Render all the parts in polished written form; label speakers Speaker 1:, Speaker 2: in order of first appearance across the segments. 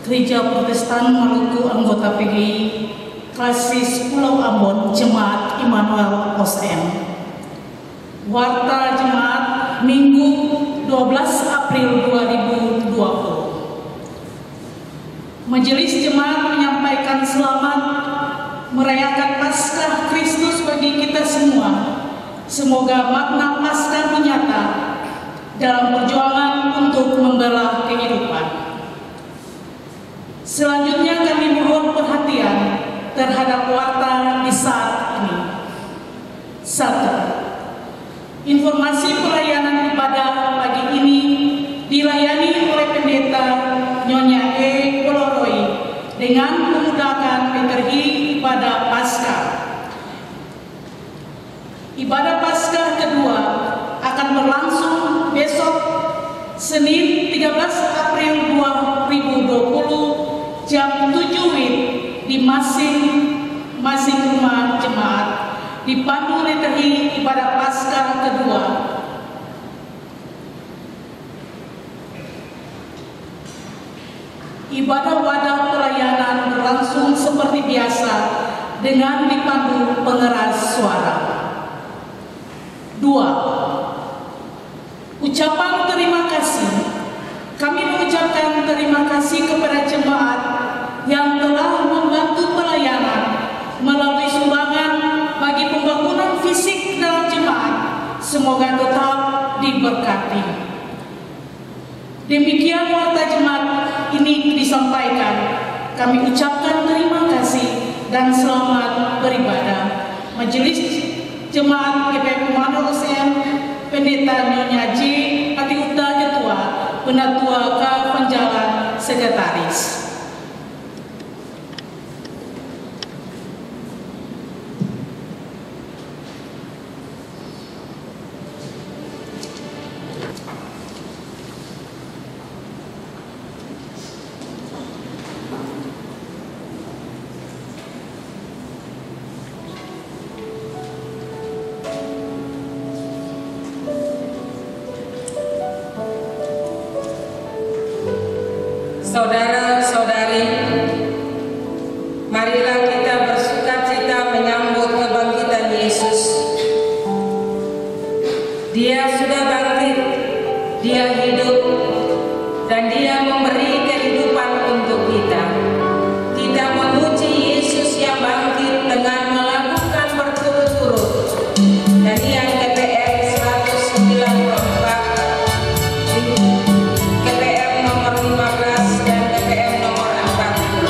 Speaker 1: Gereja Protestan Maluku anggota PGI Klasis Pulau Ambon Jemaat Immanuel OSM. Warta Jemaat Minggu 12 April 2020. Majelis Jemaat menyampaikan selamat merayakan Paskah Kristus bagi kita semua. Semoga makna Paskah menyata dalam perjuangan untuk membela kehidupan. Selanjutnya kami mohon perhatian terhadap warta di saat ini. 1. Informasi pelayanan ibadah pagi ini dilayani oleh Pendeta Nyonya E. Poloroi dengan memudahkan liturgi ibadah Paskah. Ibadah Paskah kedua akan berlangsung besok Senin 13 April 2020 jam 7 WIB di masing-masing rumah jemaat dipandu liturgi ibadah Paskah kedua. Ibadah wadah pelayanan berlangsung seperti biasa dengan dipandu pengeras suara. 2. Ucapan terima kasih. Kami mengucapkan terima kasih kepada jemaat yang telah membantu pelayanan melalui sumbangan bagi pembangunan fisik dalam jemaat. Semoga tetap diberkati. Demikian warta jemaat ini disampaikan. Kami ucapkan terima kasih dan selamat beribadah. Majelis Jemaat GPM Immanuel OSM, Pendeta Nyonya J. Atiuta Ketua, Penatua K. Panjalan Sekretaris.
Speaker 2: Saudara-saudari, marilah kita bersukacita menyambut kebangkitan Yesus. Dia sudah bangkit, Dia hidup, dan Dia memberi kehidupan untuk kita. Kita memuji Yesus yang bangkit dengan melakukan berturut-turut. Dari yang GPM 194, GPM nomor 15 dan GPM nomor 40.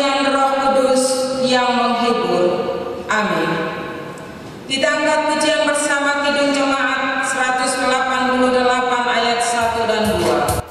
Speaker 2: dengan Roh Kudus yang menghibur. Amin. Kita angkat pujian bersama Kidung Jemaat 188 ayat 1 dan 2.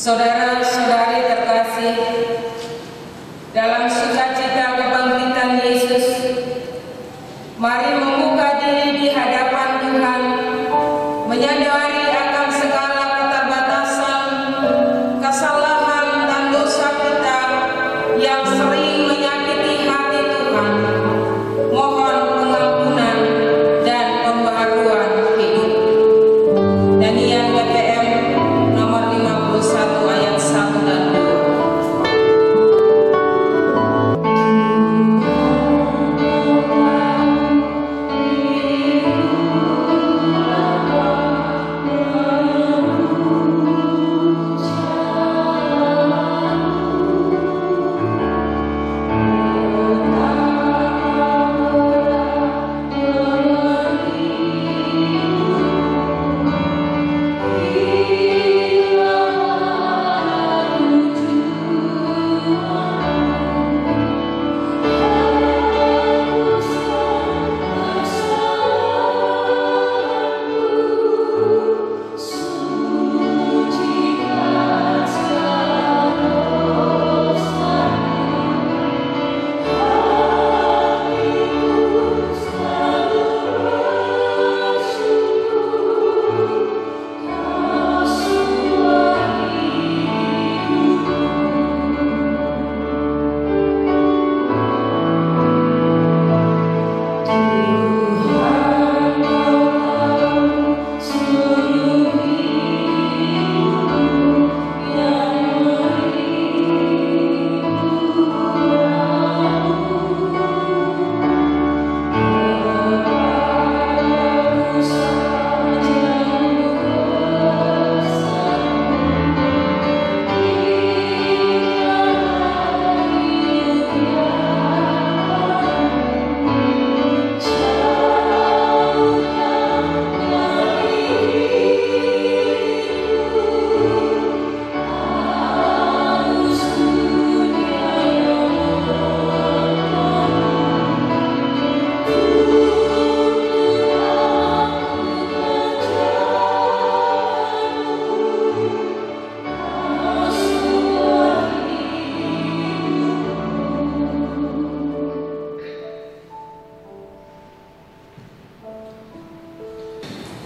Speaker 2: Saudara-saudari terkasih, dalam sukacita kebangkitan Yesus, mari membuka diri di hadapan Tuhan, menyadari akan segala keterbatasan, kesalahan dan dosa kita yang sering menyakiti hati Tuhan. Mohon pengampunan dan pembaharuan hidup. Nyanyian BPM nomor 51 ayat 1 dan 2.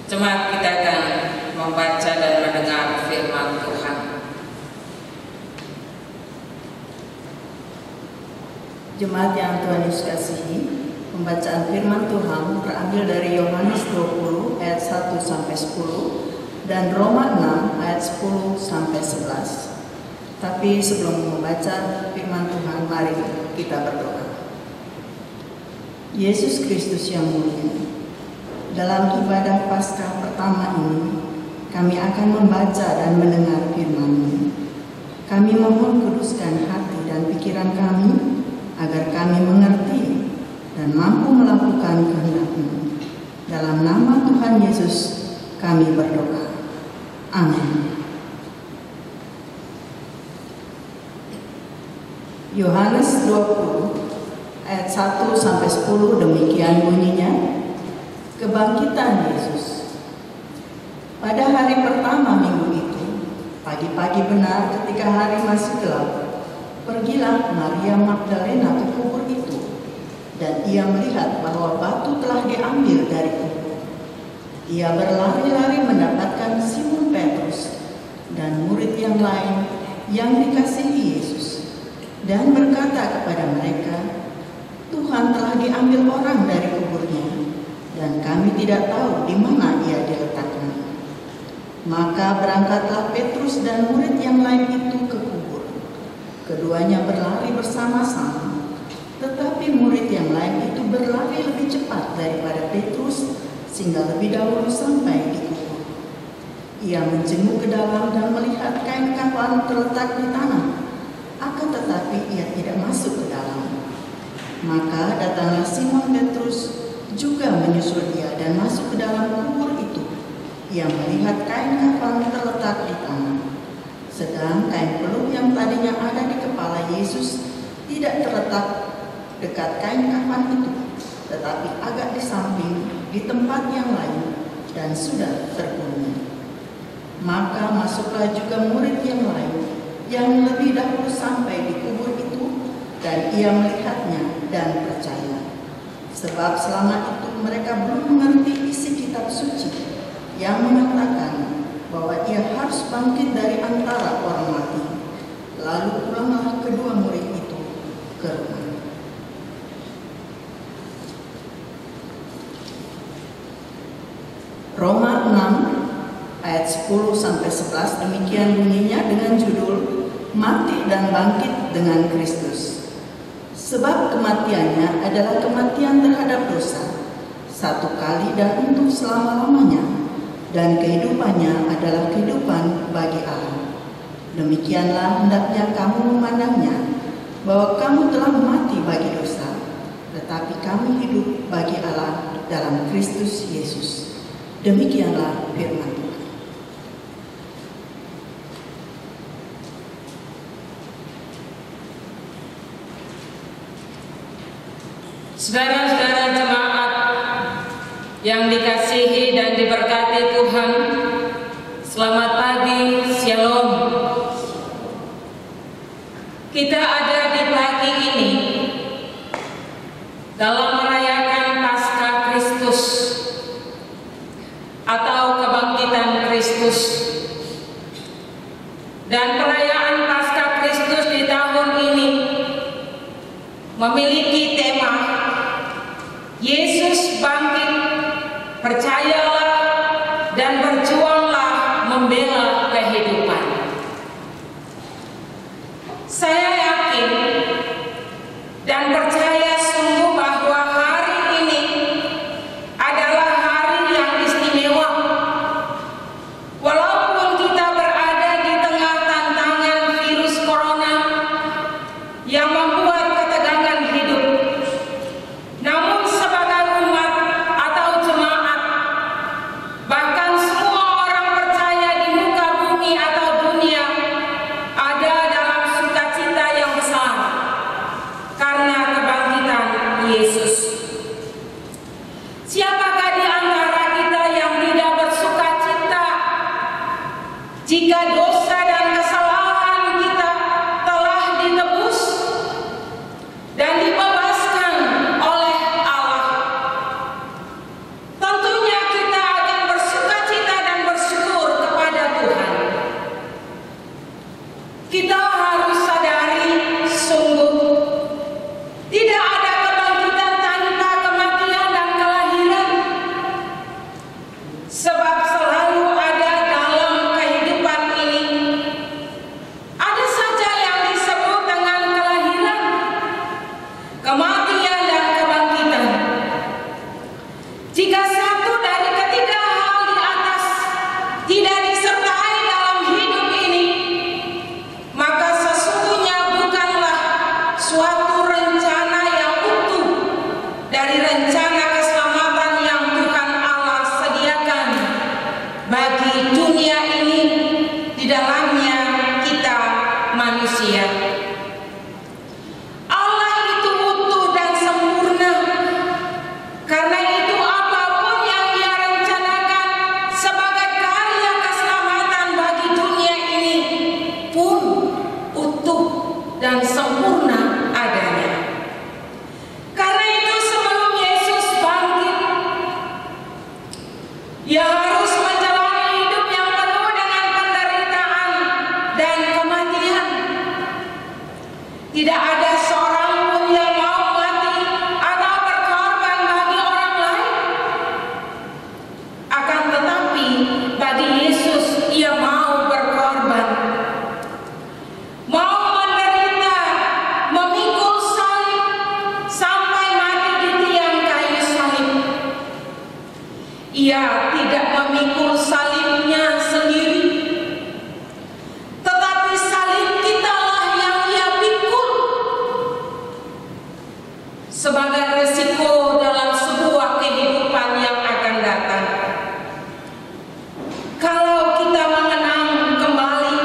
Speaker 2: Jemaat, kita akan membaca dan mendengar firman Tuhan.
Speaker 3: Jemaat yang Tuhan Yesus kasihi, pembacaan firman Tuhan terambil dari Yohanes 20 ayat 1 sampai 10 dan Roma 6 ayat 10 sampai 11. Tapi sebelum membaca firman Tuhan, mari kita berdoa. Yesus Kristus yang mulia, dalam ibadah Paskah pertama ini, kami akan membaca dan mendengar firman-Mu. Kami mohon kuduskan hati dan pikiran kami, agar kami mengerti dan mampu melakukan kehendak-Mu. Dalam nama Tuhan Yesus kami berdoa. Amin. Yohanes 20 ayat 1-10 demikian bunyinya. Kebangkitan Yesus. Pada hari pertama minggu itu, pagi-pagi benar ketika hari masih gelap, pergilah Maria Magdalena ke kubur itu, dan ia melihat bahwa batu telah diambil dari kubur. Ia berlari-lari mendapatkan Simon Petrus dan murid yang lain yang dikasihi Yesus, dan berkata kepada mereka, "Tuhan telah diambil orang dari kuburnya, dan kami tidak tahu di mana ia diletakkan." Maka berangkatlah Petrus dan murid yang lain itu ke kubur. Keduanya berlari bersama-sama, tetapi murid yang lain itu berlari lebih cepat daripada Petrus, sehingga lebih dahulu sampai di kubur. Ia menjenguk ke dalam dan melihat kain kafan terletak di tanah, akan tetapi ia tidak masuk ke dalam. Maka datanglah Simon Petrus juga menyusul dia dan masuk ke dalam kubur itu. Ia melihat kain kafan terletak di tanah, sedang kain peluh yang tadinya ada di kepala Yesus tidak terletak dekat kain kafan itu, tetapi agak di samping di tempat yang lain dan sudah tergulung. Maka masuklah juga murid yang lain yang lebih dahulu sampai di kubur itu, dan ia melihatnya dan percaya. Sebab selama itu mereka belum mengerti isi kitab suci yang mengatakan bahwa ia harus bangkit dari antara orang mati. Lalu pulanglah kedua murid itu ke rumah. Roma 6 ayat 10-11 demikian bunyinya dengan judul Mati dan Bangkit dengan Kristus. Sebab kematiannya adalah kematian terhadap dosa, satu kali dan untuk selama-lamanya, dan kehidupannya adalah kehidupan bagi Allah. Demikianlah hendaknya kamu memandangnya, bahwa kamu telah mati bagi dosa, tetapi kamu hidup bagi Allah dalam Kristus Yesus. Demikianlah firman Tuhan.
Speaker 2: Saudara-saudara jemaat yang dikasihi dan diberkati Tuhan, selamat pagi, Shalom. Kita ada di pagi ini dalam merayakan Paskah Kristus atau kebangkitan Kristus. Dan perayaan Paskah Kristus di tahun ini memiliki tema Yesus bangkit, percayalah dan berjuanglah membela kehidupan. Saya yakin dan percaya sungguh bahwa hari ini adalah hari yang istimewa. Walaupun kita berada di tengah tantangan virus corona yang membuat ketegangan hidup, namun sebagai umat atau jemaat, bahkan semua orang percaya di muka bumi atau dunia ada dalam sukacita yang besar karena kebangkitan Yesus. Siapakah di antara kita yang tidak bersukacita jika dosa dan kesalahan kita telah ditebus dan dibebaskan oleh Allah? Tentunya kita akan bersukacita dan bersyukur kepada Tuhan. Kita harus sadari sungguh tidak ada kebangkitan tanpa kematian dan kelahiran. Sebab selalu ada dalam kehidupan ini, ada saja yang disebut dengan kelahiran, kematian dan kebangkitan. Jika satu dari ketiga hal di atas tidak manusia. Allah itu utuh dan sempurna. Karena itu apapun yang Dia rencanakan sebagai karya keselamatan bagi dunia ini pun utuh dan sempurna adanya. Karena itu sebelum Yesus bangkit, Ia harus menjalani hidup yang penuh dengan penderitaan dan kematian. Tidak ada seorang pun yang mau mati atau berkorban bagi orang lain. Akan tetapi bagi Yesus Ia mau berkorban, mau menderita, memikul salib sampai mati di tiang kayu salib. Ia tidak memikul salibnya sendiri, tetapi salib kitalah yang Ia pikul sebagai resiko dalam sebuah kehidupan yang akan datang. Kalau kita mengenang kembali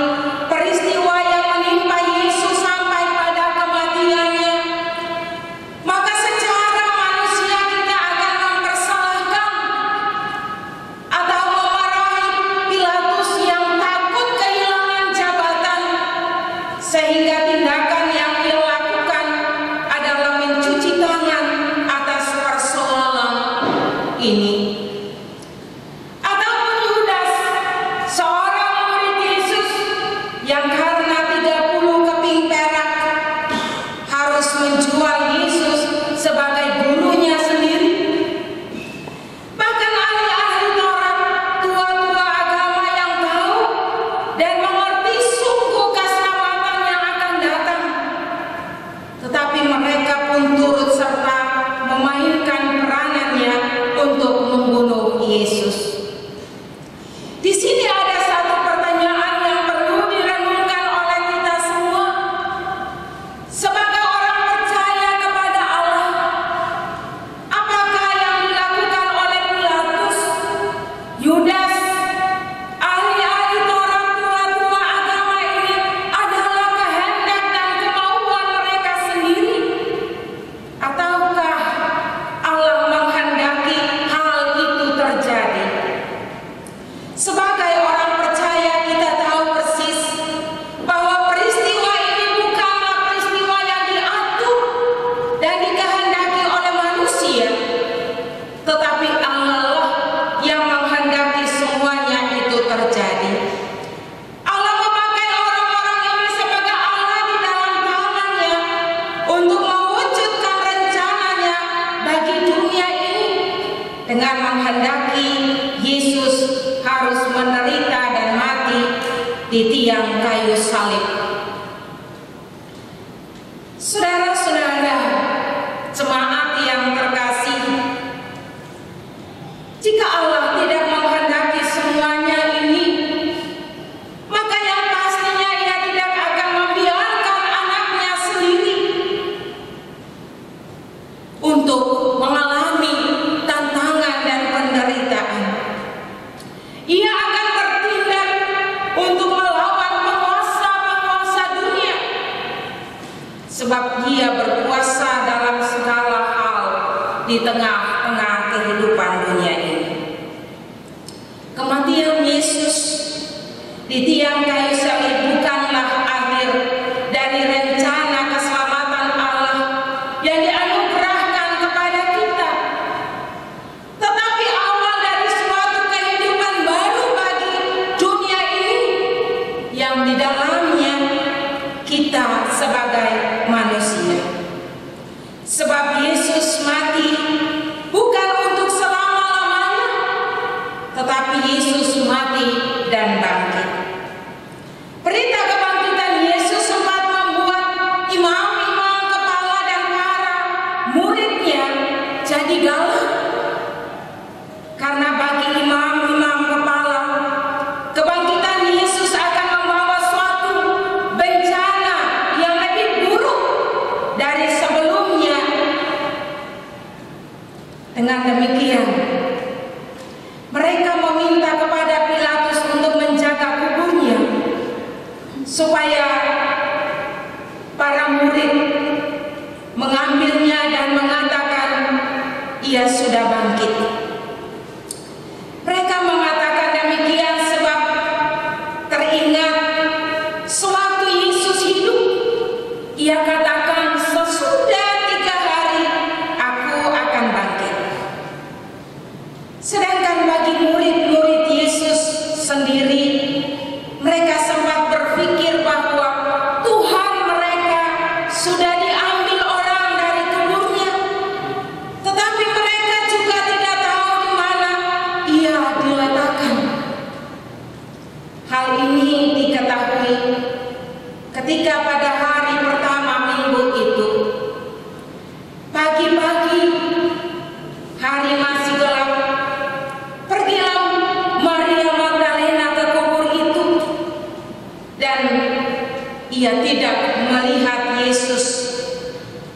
Speaker 2: peristiwa yang menimpa Yesus sampai pada kematiannya, maka secara manusia kita akan mempersalahkan atau memarahi Pilatus yang takut kehilangan jabatan, sehingga tindakan yang Ia lakukan adalah mencuci tangan atas persoalan ini. Ataupun Yudas, seorang murid Yesus yang karena 30 keping perak harus menjual Yesus sebagai burunya sendiri. Bahkan ahli-ahli Taurat, tua-tua agama yang tahu dan mengerti sungguh keselamatan yang akan datang, tetapi mereka pun turut serta memainkan peranannya untuk membunuh Yesus. Di sini ada satu pertanyaan yang perlu direnungkan oleh kita semua. Sebagai orang percaya kepada Allah, apakah yang dilakukan oleh Pilatus, Yudas, ahli-ahli Taurat, tua-tua agama ini adalah kehendak dan kemauan mereka sendiri? Ataukah Allah menghendaki hal itu terjadi? Sebagai orang percaya, kita tahu persis bahwa peristiwa ini bukanlah peristiwa yang diatur dan dikehendaki oleh manusia, tetapi Allah yang menghendaki semuanya itu terjadi. Allah memakai orang-orang ini sebagai Allah di dalam tangannya untuk mewujudkan rencananya bagi dunia ini dengan menghendaki Yesus harus menderita dan mati di tiang kayu salib. Saudara-saudara, jemaat yang terkasih, jika Allah tidak menghendaki semuanya ini, maka yang pastinya Ia tidak akan membiarkan anaknya sendiri untuk mengalami tantangan dan penderitaan. Ia akan bertindak untuk melawan penguasa-penguasa dunia, sebab Dia berkuasa dalam segala hal di tengah-tengah kehidupan dunia ini. Kematian Yesus di tiang kayu salib bukanlah akhir dari rencana keselamatan Allah yang dianugerahkan kepada kita, tetapi awal dari suatu kehidupan baru bagi dunia ini yang di dalamnya kita sebagai manusia. Sebab Yesus mati bukan untuk selama-lamanya, tetapi Yesus mati dan bangkit. Berita kebangkitan Yesus sempat membuat imam-imam kepala dan para muridnya jadi galau. Karena bagi imam-imam kepala, kebangkitan Yesus akan membawa suatu bencana yang lebih buruk dari sebelumnya. Dengan demikian, mereka meminta kepada Pilatus untuk menjaga kuburnya supaya mengambilnya dan mengatakan, ia sudah bangkit. Mereka mengatakan demikian sebab teringat sewaktu Yesus hidup, ia katakan, sesudah 3 hari aku akan bangkit. Sedangkan bagi murid-murid Yesus sendiri, mereka sempat berpikir bahwa Tuhan mereka sudah diambil orang dari kuburnya, tetapi mereka juga tidak tahu di mana ia diletakkan. Hal ini diketahui ketika pada hari pertama minggu itu, pagi-pagi, hari masih gelap, pergilah Maria Magdalena ke kubur itu, dan ia tidak melihat Yesus,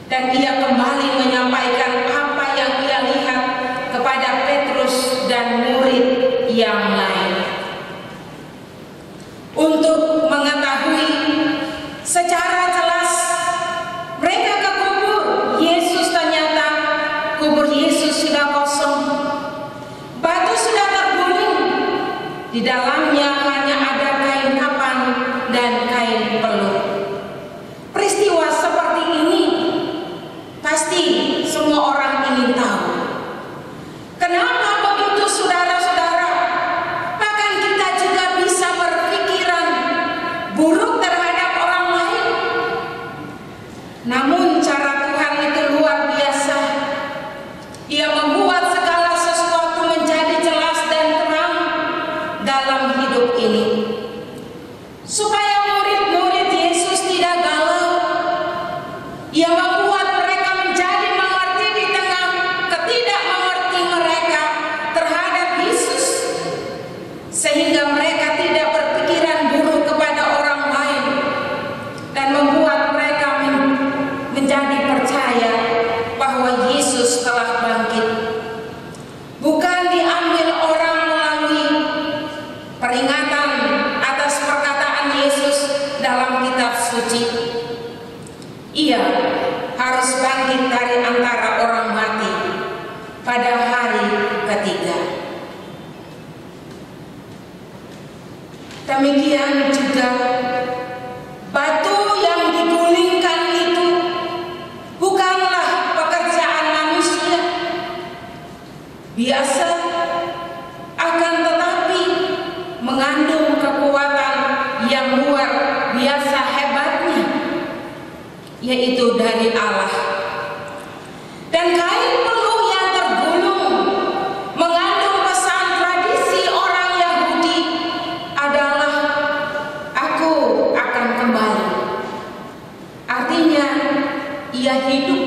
Speaker 2: dan ia kembali menyampaikan apa yang ia lihat kepada Petrus dan murid yang lain. Untuk mengetahui secara jelas mereka ke kubur Yesus, ternyata kubur Yesus sudah kosong, batu sudah terguling, di dalamnya hanya ada kain kapan dan kain peluh. Peristiwa seperti ini pasti semua orang ingin tahu. Kenapa begitu, saudara-saudara? Bahkan kita juga bisa berpikiran buruk terhadap orang lain. Namun cara Tuhan itu luar biasa. Ia membuat segala sesuatu menjadi jelas dan terang dalam hidup ini, supaya murid-murid Yesus tidak galau. Ia membuat mereka menjadi mengerti di tengah ketidakmengerti mereka terhadap Yesus, sehingga mereka tidak berpikiran buruk kepada orang lain, dan membuat mereka menjadi percaya bahwa Yesus telah bangkit. Bukan diambil orang melalui peringatan atas perkataan Yesus dalam kitab suci. Ia harus bangkit dari antara orang mati pada hari ketiga. Demikian juga batu yang digulingkan itu bukanlah pekerjaan manusia biasa, akan tetapi mengandung kekuatan yang luar biasa hebatnya, yaitu dari Allah. Dan kain peluh yang tergulung mengandung pesan tradisi orang Yahudi adalah, aku akan kembali. Artinya ia hidup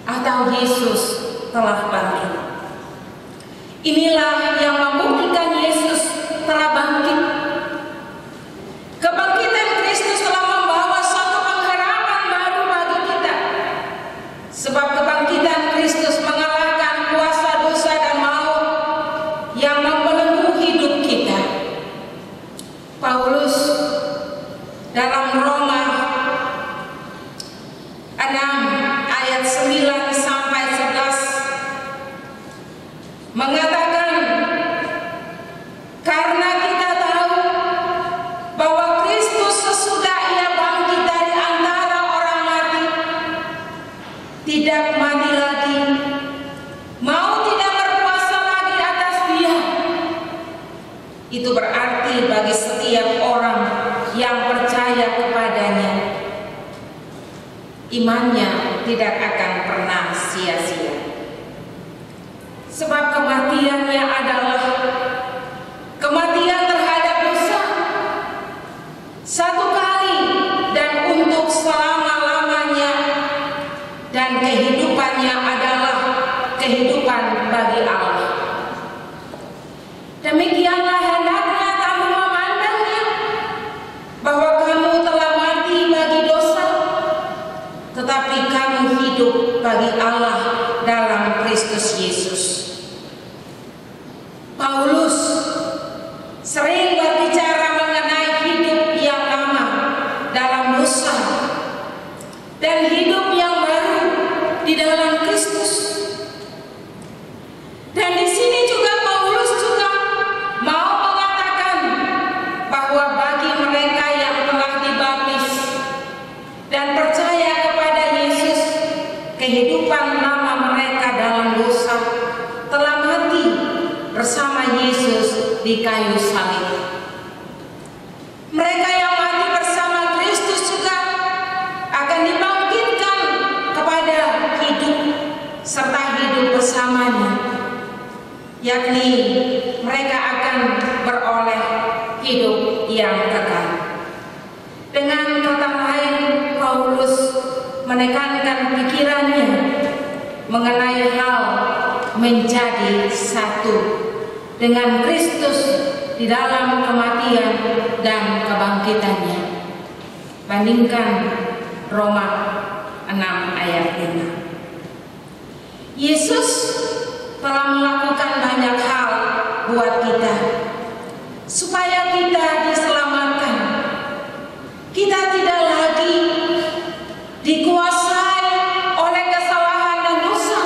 Speaker 2: atau Yesus telah bangkit. Inilah yang membuktikan Yesus telah bangkit. Kebangkitan Kristus telah membawa suatu pengharapan baru bagi kita, sebab kebangkitan Kristus mengalahkan kuasa dosa dan maut yang membelenggu hidup kita. Paulus dalam Roma 6 ayat 9 sampai 11 mengatakan, karena kita tahu bahwa Kristus sesudah ia bangkit dari antara orang mati tidak mati lagi, maut tidak berkuasa lagi atas dia. Itu berarti bagi setiap orang yang percaya kepadanya, imannya tidak akan pernah sia-sia. Sebab kematiannya adalah kematian terhadap dosa, satu kali dan untuk selama-lamanya, dan kehidupannya adalah kehidupan bagi Allah. Demikianlah hendaknya kamu memandangnya, bahwa kamu telah mati bagi dosa, tetapi kamu hidup bagi Allah dalam Kristus Yesus. Paulus sering berbicara mengenai hidup yang lama dalam dosa dan hidup yang baru di kayu salib. Mereka yang mati bersama Kristus juga akan dibangkitkan kepada hidup serta hidup bersamanya, yakni mereka akan beroleh hidup yang kekal. Dengan kata lain, Paulus menekankan pikirannya mengenai hal menjadi satu dengan Kristus di dalam kematian dan kebangkitannya. Bandingkan Roma 6 ayat 5. Yesus telah melakukan banyak hal buat kita supaya kita diselamatkan. Kita tidak lagi dikuasai oleh kesalahan dan dosa.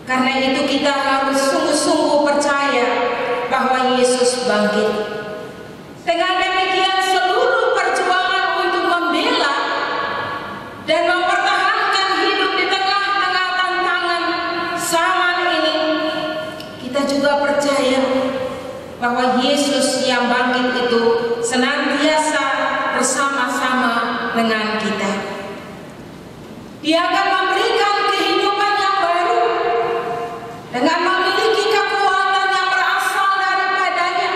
Speaker 2: Karena itu kita harus sungguh-sungguh percaya bahwa Yesus bangkit. Dengan demikian seluruh perjuangan untuk membela dan mempertahankan hidup di tengah-tengah tantangan zaman ini, kita juga percaya bahwa Yesus yang bangkit itu senantiasa bersama-sama dengan kita. Dia akan memberikan kehidupan yang baru dengan memiliki kekuatan yang berasal daripadanya.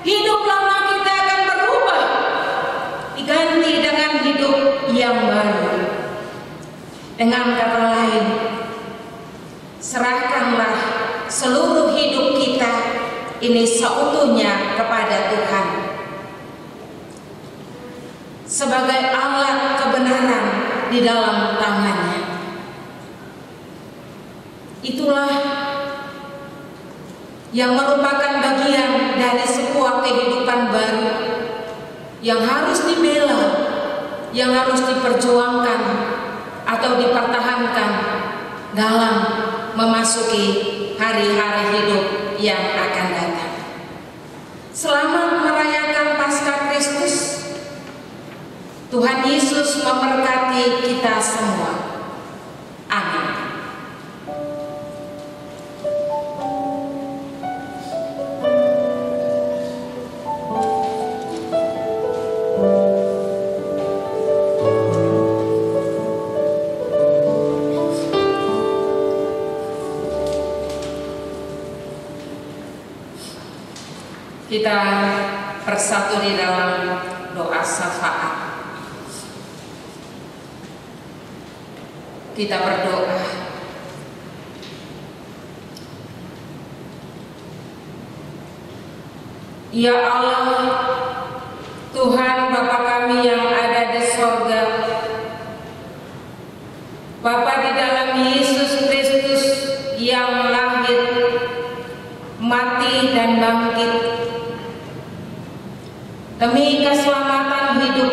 Speaker 2: Hidup lama kita akan berubah, diganti dengan hidup yang baru. Dengan kata lain, serahkanlah seluruh hidup kita ini seutuhnya kepada Tuhan sebagai alat kebenaran di dalam tangannya. Itulah yang merupakan bagian dari sebuah kehidupan baru yang harus dibela, yang harus diperjuangkan atau dipertahankan dalam memasuki hari-hari hidup yang akan datang. Selamat merayakan Paskah Kristus. Tuhan Yesus memberkati kita semua. Amin. Kita bersatu di dalam doa syafaat. Kita berdoa. Ya Allah, Tuhan Bapa kami yang ada di sorga, Bapa di dalam Yesus Kristus yang lahir, mati dan bangkit demi keselamatan hidup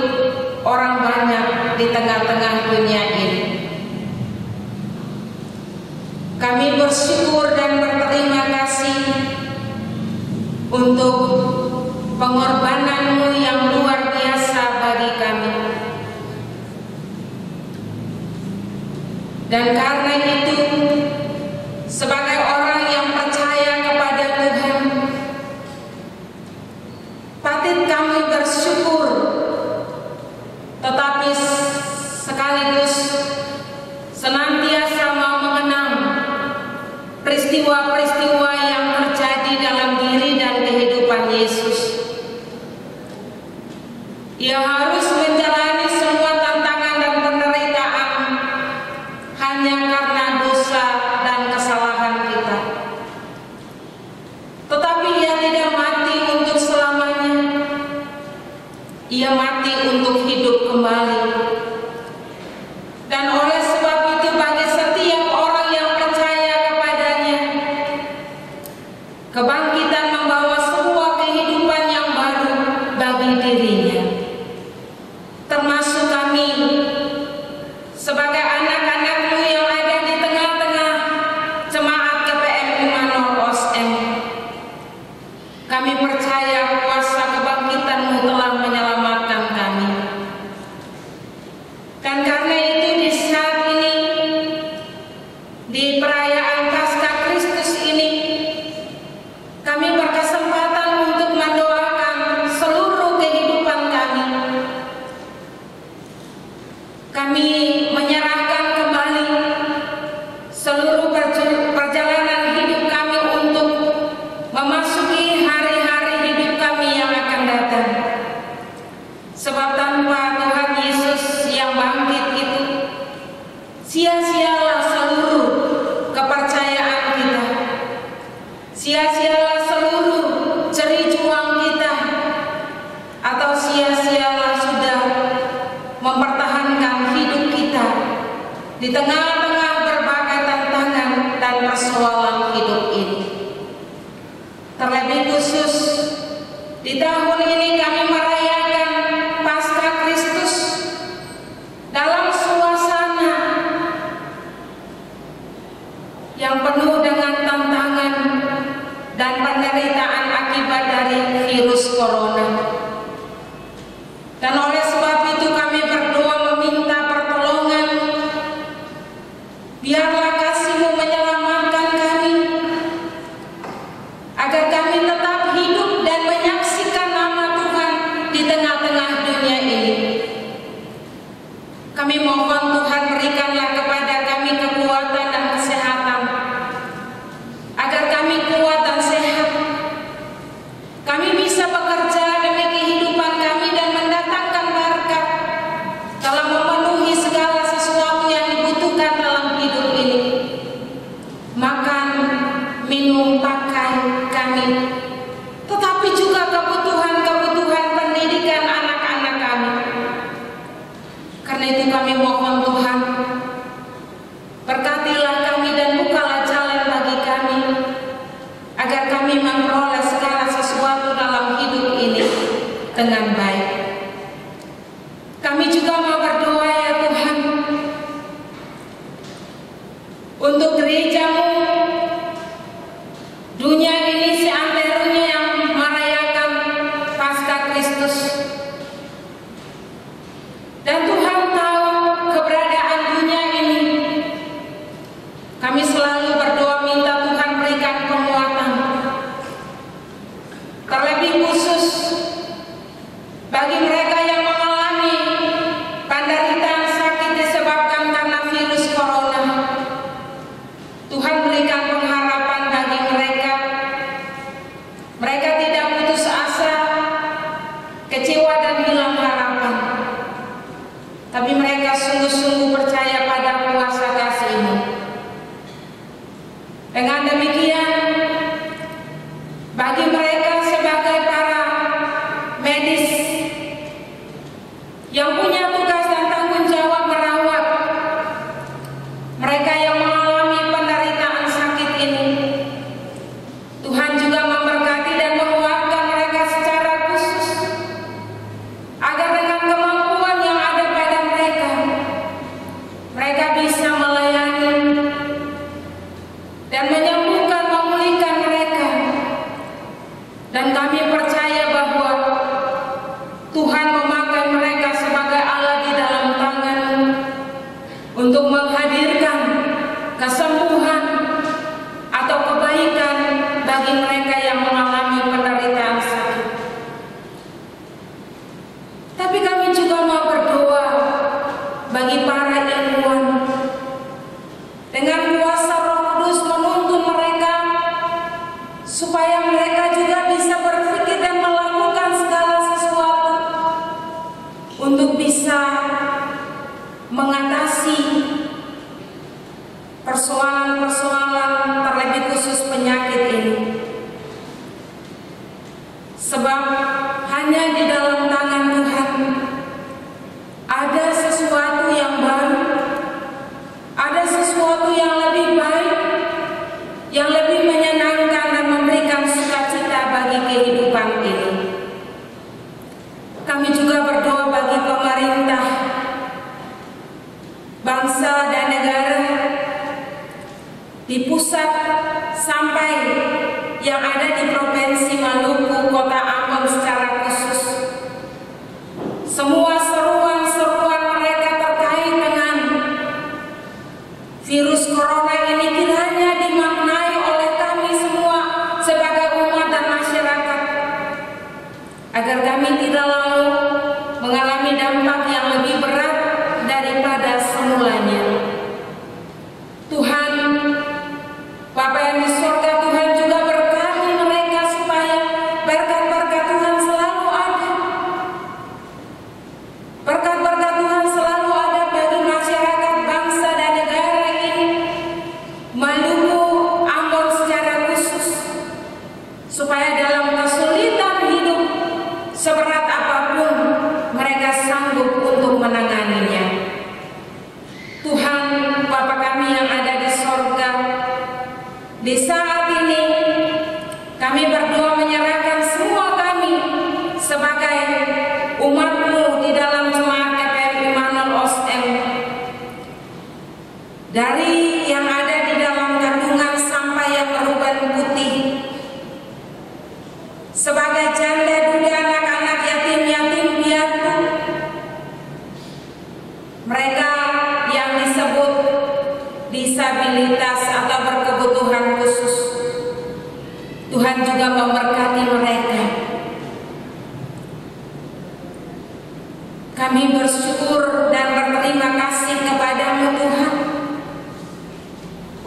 Speaker 2: orang banyak di tengah-tengah dunia ini. Kami bersyukur dan berterima kasih untuk pengorbanan-Mu yang luar biasa bagi kami. Dan karena itu, sebagai orang yang percaya kepada Tuhan, patut kami bersyukur, tetapi sekaligus senantiasa mau mengenang peristiwa-peristiwa yang terjadi dalam diri dan kehidupan Yesus. Ia harus menjalani semua tantangan dan penderitaan hanya karena dosa dan kesalahan kita. Tetapi Ia tidak mati untuk selamanya. Ia mati untuk hidup kembali. Dan oleh sebab itu, bagi setiap orang yang percaya kepadanya, kebangkitan membawa sebuah kehidupan yang baru bagi dirinya. Termasuk kami sebagai anak-anak-Mu yang ada di tengah-tengah jemaat GPM Immanuel OSM. Kami percaya kuasa kebangkitan-Mu telah menyelamatkan kami. Dan karena itu di saat sia-sialah seluruh kepercayaan kita, sia-sialah seluruh jerih juang kita, atau sia-sialah sudah mempertahankan hidup kita di tengah-tengah berbagai tantangan dan persoalan hidup ini. Terlebih khusus di tahun ini kami merayakan Paskah Kristus dalam suasana yang penuh dengan tantangan dan penderitaan akibat dari virus corona. Dan oleh sebab itu kami berdoa meminta pertolongan, biarlah kasih-Mu menyelamatkan kami, agar kami tetap hidup dan menyaksikan nama Tuhan di tengah-tengah dunia ini. Kami mohon Tuhan, berikanlah kepada kami kekuatan dan kesehatan, agar kami kuat dan sehat. Kami bisa bekerja demi kehidupan kami dan mendatangkan berkat dalam memenuhi segala sesuatu yang dibutuhkan dalam hidup ini. Makan, minum, pakai kami, tetapi juga kebutuhan-kebutuhan pendidikan anak-anak kami. Karena itu kami mohon Tuhan, berkatilah kami dan bukalah jalan bagi kami, agar kami memperoleh segala sesuatu dalam hidup ini dengan baik. Kami juga mau berdoa ya Tuhan, untuk gereja-Mu, dunia ini seanterunya yang merayakan Paskah Kristus. Dan Tuhan tahu keberadaan dunia ini. Kami selalu berdoa minta Tuhan berikan penguatan, terlebih khusus bagi mereka yang mengalami penderitaan sakit disebabkan karena virus corona. Tuhan berikan pengharapan bagi mereka. Mereka tidak putus asa, kecewa dan hilang harapan, tapi mereka sungguh-sungguh percaya pada kuasa kasih-Mu. Dengan demikian, bagi mereka sebagai para medis yang punya tugas dan tanggung jawab merawat mereka yang mengalami penderitaan sakit ini, Tuhan juga memberkati dan menguatkan mereka secara khusus, agar dengan kemampuan yang ada pada mereka, mereka bisa melayani dan menyembuhkan, memulihkan mereka. Dan kami percaya bahwa Tuhan memakai mereka sebagai alat di dalam tangan-Mu untuk menghadirkan kesembuhan atau kebaikan bagi mereka yang mengalami penderitaan sakit. Tapi kami juga mau berdoa bagi para ilmuwan, dengan kuasa Roh Kudus menuntun mereka supaya mereka juga bisa berpikir dan melakukan segala sesuatu untuk bisa mengatasi persoalan-persoalan terlebih khusus penyakit ini. Sebab hanya di dalam tangan Tuhan ada sesuatu yang baru, ada sesuatu yang lebih baik, yang lebih menyenangkan dan memberikan sukacita bagi kehidupan ini. Kami juga berdoa bagi pemerintah, bangsa dan negara, di pusat sampai yang ada di Provinsi Maluku, Kota Ambon secara khusus. Semua seruan-seruan mereka terkait dengan virus corona ini kiranya dimaknai oleh kami semua sebagai umat dan masyarakat, agar kami tidak lalu mengalami dampak yang lebih berat daripada semulanya. Tuhan, Bapa yang di surga, Tuhan juga berkati mereka supaya berkat-berkat Tuhan selalu ada. Berkat-berkat Tuhan selalu ada bagi masyarakat, bangsa dan negara dari yang ada di dalam kandungan sampai yang beruban putih, sebagai janda, duda, anak-anak yatim piatu, mereka yang disebut disabilitas atau berkebutuhan khusus, Tuhan juga memberkati mereka. Kami bersyukur dan berterima kasih kepada-Mu Tuhan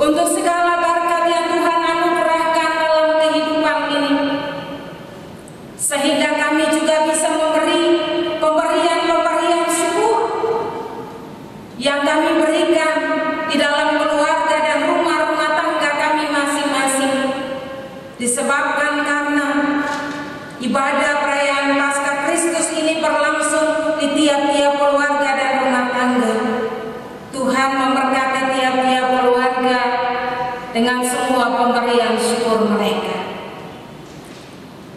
Speaker 2: untuk segala berkat yang Tuhan anugerahkan dalam kehidupan ini, sehingga kami juga bisa memberi pemberian syukur yang kami berikan di dalam keluarga dan rumah-rumah tangga kami masing-masing, disebabkan karena ibadah perayaan Paskah Kristus ini berlangsung di tiap-tiap keluarga dan rumah tangga. Tuhan memberkati tiap-tiap keluarga dengan semua pemberian syukur mereka.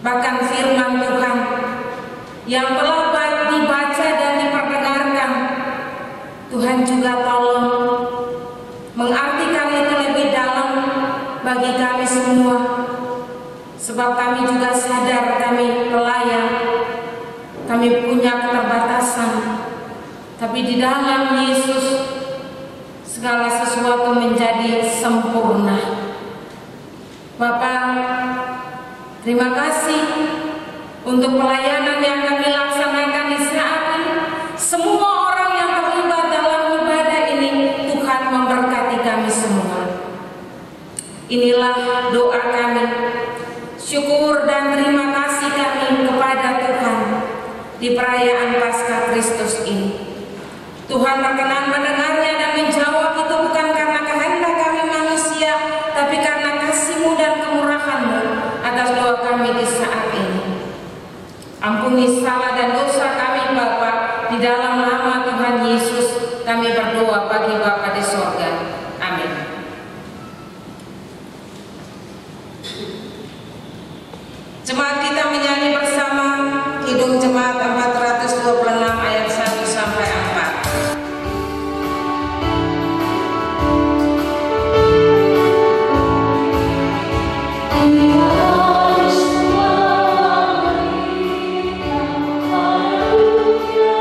Speaker 2: Bahkan firman Tuhan yang telah dibaca dan diperdengarkan, Tuhan juga tolong mengartikan itu lebih dalam bagi kami semua, sebab kami juga sadar kami pelayan, kami punya keterbatasan, tapi di dalam Yesus segala sesuatu menjadi sempurna. Bapak, terima kasih untuk pelayanan yang kami laksanakan di saat ini. Semua orang yang terlibat dalam ibadah ini, Tuhan memberkati kami semua. Inilah doa kami, syukur dan terima kasih kami kepada Tuhan di perayaan Paskah Kristus ini. Tuhan berkenan mendengarnya dan menjawab itu bukan karena kehendak kami manusia, tapi karena kasih-Mu dan kemurahan-Mu atas doa kami di saat ini. Ampuni salah dan dosa kami Bapa, di dalam nama Tuhan Yesus kami berdoa bagi Bapa di sorga. Amin. Jemaat kita menyanyi bersama Kidung Jemaat 426 ayat 1 sampai 4.
Speaker 4: Hallelujah, hallelujah.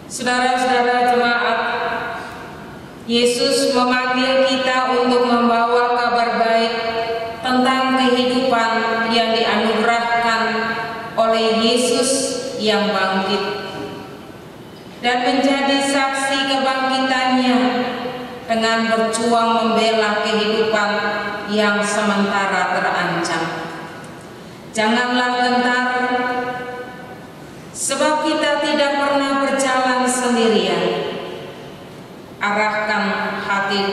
Speaker 2: Saudara-saudara jemaat, Yesus memanggil kita untuk membawa kabar baik tentang kehidupan yang dianugerahkan oleh Yesus yang bangkit dan menjadi saksi kebangkitannya dengan berjuang membela kehidupan yang sementara terancam. Janganlah gentar, sebab kita tidak pernah berjalan sendirian. Arahkan hati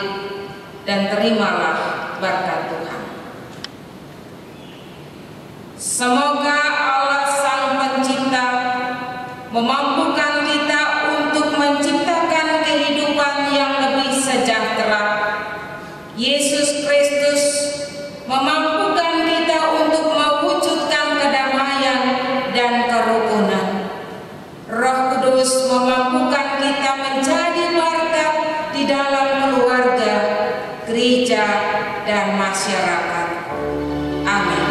Speaker 2: dan terimalah berkat Tuhan. Semoga Allah Sang Pencipta memampukan kita untuk menciptakan kehidupan yang lebih sejahtera. Yesus Kristus memampukan kita untuk mewujudkan kedamaian dan kerukunan. Roh Kudus memampukan kita menjadi berkat di dalam keluarga, gereja, dan masyarakat. Amin.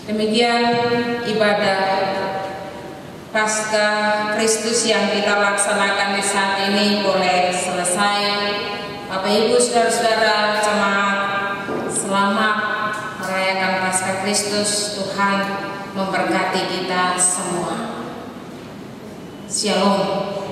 Speaker 2: Demikian ibadah Paskah Kristus yang kita laksanakan di saat ini boleh selesai. Bapak Ibu saudara-saudara jemaat, selamat merayakan Paskah Kristus. Tuhan memberkati kita semua. Shalom.